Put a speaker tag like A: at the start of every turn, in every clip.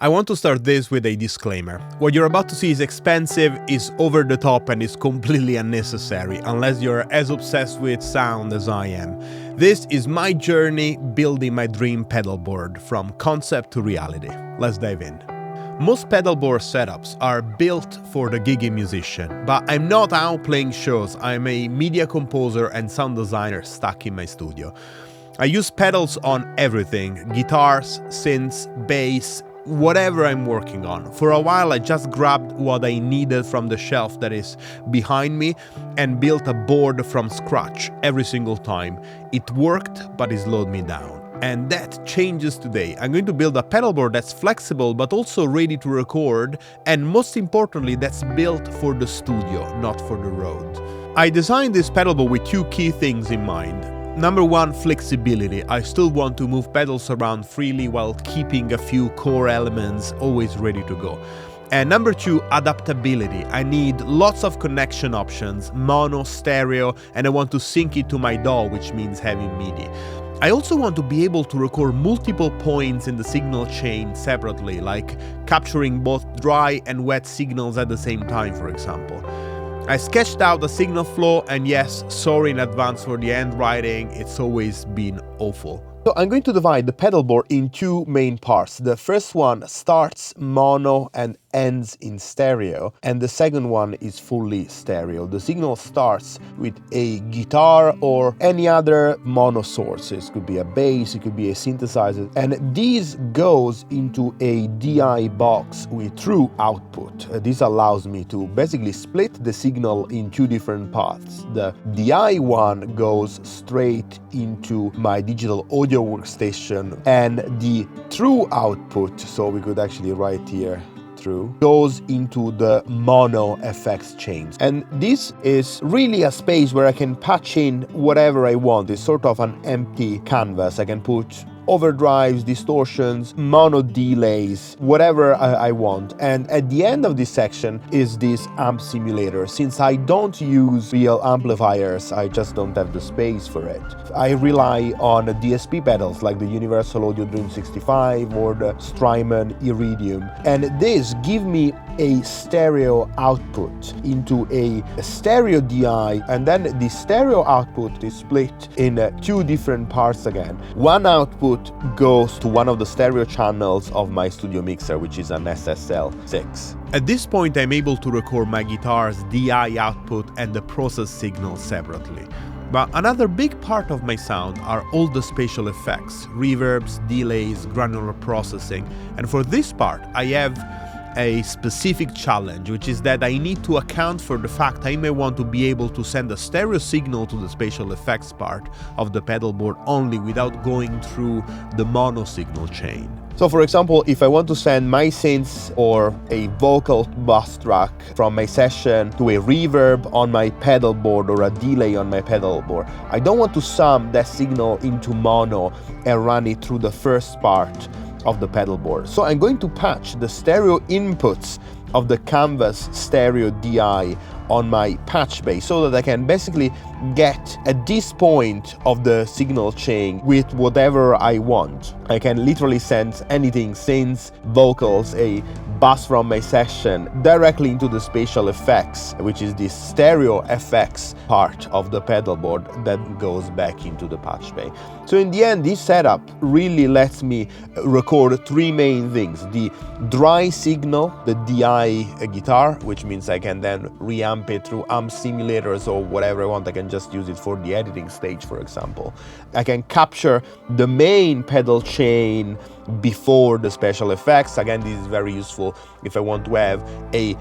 A: I want to start this with a disclaimer. What you're about to see is expensive, is over the top, and is completely unnecessary, unless you're as obsessed with sound as I am. This is my journey building my dream pedalboard, from concept to reality. Let's dive in. Most pedalboard setups are built for the gigging musician, but I'm not out playing shows. I'm a media composer and sound designer stuck in my studio. I use pedals on everything: guitars, synths, bass, whatever I'm working on. For a while I just grabbed what I needed from the shelf that is behind me and built a board from scratch every single time. It worked, but it slowed me down. And that changes today. I'm going to build a pedalboard that's flexible but also ready to record, and most importantly, that's built for the studio, not for the road. I designed this pedalboard with two key things in mind. Number one, flexibility. I still want to move pedals around freely while keeping a few core elements always ready to go. And number two, adaptability. I need lots of connection options, mono, stereo, and I want to sync it to my DAW, which means having MIDI. I also want to be able to record multiple points in the signal chain separately, like capturing both dry and wet signals at the same time, for example. I sketched out the signal flow, and yes, sorry in advance for the handwriting, it's always been awful. So I'm going to divide the pedalboard in two main parts. The first one starts mono and ends in stereo, and the second one is fully stereo. The signal starts with a guitar or any other mono source. It could be a bass, it could be a synthesizer, and this goes into a DI box with true output. This allows me to basically split the signal in two different paths. The DI one goes straight into my digital audio workstation, and the true output, so we could actually write here true, goes into the mono effects chains. And this is really a space where I can patch in whatever I want. It's sort of an empty canvas. I can put overdrives, distortions, mono delays, whatever I want. And at the end of this section is this amp simulator. Since I don't use real amplifiers, I just don't have the space for it. I rely on DSP pedals like the Universal Audio Dream 65 or the Strymon Iridium. And this give me a stereo output into a stereo DI, and then the stereo output is split in two different parts again. One output goes to one of the stereo channels of my studio mixer, which is an SSL6. At this point, I'm able to record my guitar's DI output and the process signal separately. But another big part of my sound are all the spatial effects, reverbs, delays, granular processing, and for this part, I have a specific challenge, which is that I need to account for the fact I may want to be able to send a stereo signal to the spatial effects part of the pedalboard only without going through the mono signal chain. So for example, if I want to send my synths or a vocal bus track from my session to a reverb on my pedalboard or a delay on my pedalboard, I don't want to sum that signal into mono and run it through the first part of the pedalboard. So I'm going to patch the stereo inputs of the canvas stereo DI on my patch bay so that I can basically get at this point of the signal chain with whatever I want. I can literally send anything, synths, vocals, a bass from my session directly into the spatial effects, which is the stereo effects part of the pedalboard that goes back into the patch bay. So in the end, this setup really lets me record three main things: the dry signal, the DI guitar, which means I can then reamp it through amp simulators or whatever I want. I can just use it for the editing stage, for example. I can capture the main pedal chain before the special effects. Again, this is very useful if I want to have a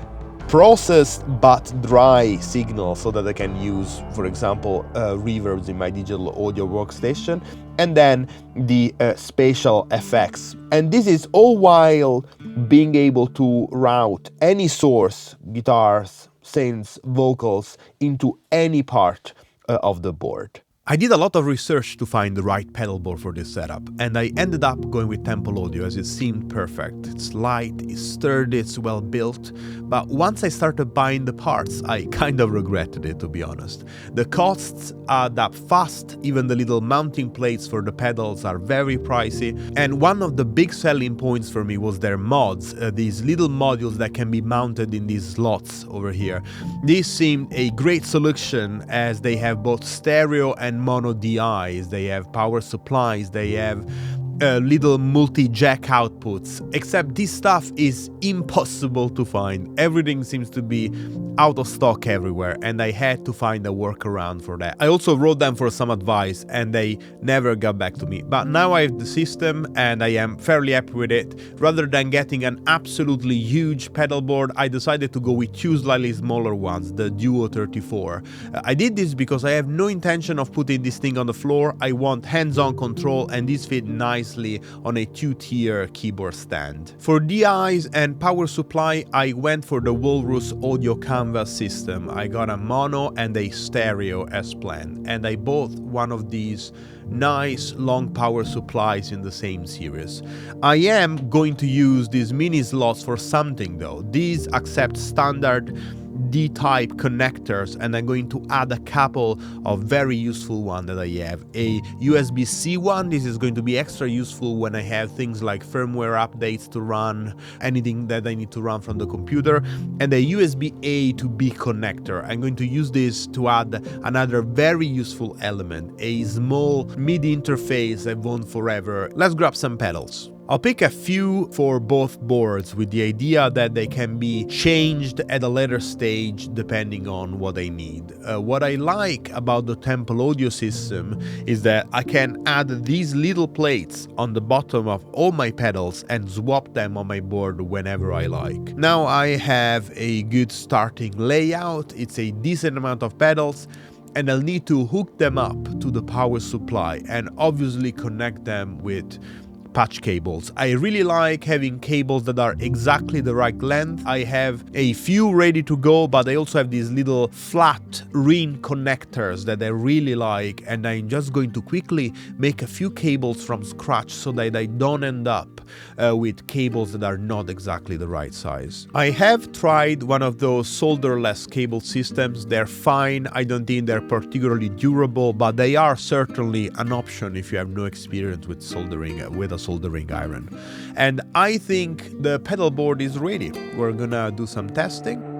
A: processed but dry signal so that I can use, for example, reverbs in my digital audio workstation, and then the spatial effects. And this is all while being able to route any source, guitars, synths, vocals, into any part of the board. I did a lot of research to find the right pedal board for this setup, and I ended up going with Temple Audio as it seemed perfect. It's light, it's sturdy, it's well built, but once I started buying the parts, I kind of regretted it, to be honest. The costs add up fast, even the little mounting plates for the pedals are very pricey, and one of the big selling points for me was their mods, these little modules that can be mounted in these slots over here. This seemed a great solution as they have both stereo and mono DIs, they have power supplies, they have little multi-jack outputs, except this stuff is impossible to find. Everything seems to be out of stock everywhere, and I had to find a workaround for that. I also wrote them for some advice and they never got back to me, but now I have the system and I am fairly happy with it. Rather than getting an absolutely huge pedal board, I decided to go with two slightly smaller ones, the Duo 34. I did this because I have no intention of putting this thing on the floor. I want hands-on control, and these fit nicely on a two-tier keyboard stand. For DIs and power supply, I went for the Walrus Audio Canvas system. I got a mono and a stereo as planned, and I bought one of these nice long power supplies in the same series. I am going to use these mini slots for something though. These accept standard D-type connectors, and I'm going to add a couple of very useful ones that I have. A USB-C one, this is going to be extra useful when I have things like firmware updates to run, anything that I need to run from the computer, and a USB-A to B connector. I'm going to use this to add another very useful element, a small MIDI interface I've wanted forever. Let's grab some pedals. I'll pick a few for both boards with the idea that they can be changed at a later stage depending on what I need. What I like about the Temple Audio system is that I can add these little plates on the bottom of all my pedals and swap them on my board whenever I like. Now I have a good starting layout, it's a decent amount of pedals, and I'll need to hook them up to the power supply and obviously connect them with patch cables. I really like having cables that are exactly the right length. I have a few ready to go, but I also have these little flat Rean connectors that I really like, and I'm just going to quickly make a few cables from scratch so that I don't end up with cables that are not exactly the right size. I have tried one of those solderless cable systems. They're fine. I don't think they're particularly durable, but they are certainly an option if you have no experience with soldering with a soldering iron. And I think the pedal board is ready. We're gonna do some testing.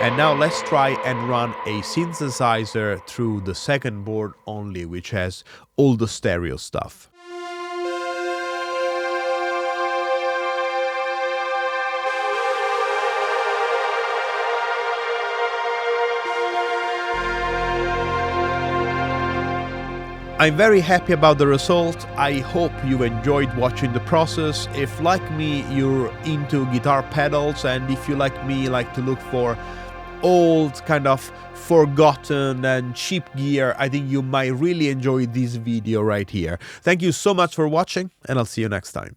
A: And now let's try and run a synthesizer through the second board only, which has all the stereo stuff. I'm very happy about the result. I hope you enjoyed watching the process. If, like me, you're into guitar pedals, and if you, like me, like to look for old, kind of forgotten and cheap gear, I think you might really enjoy this video right here. Thank you so much for watching, and I'll see you next time.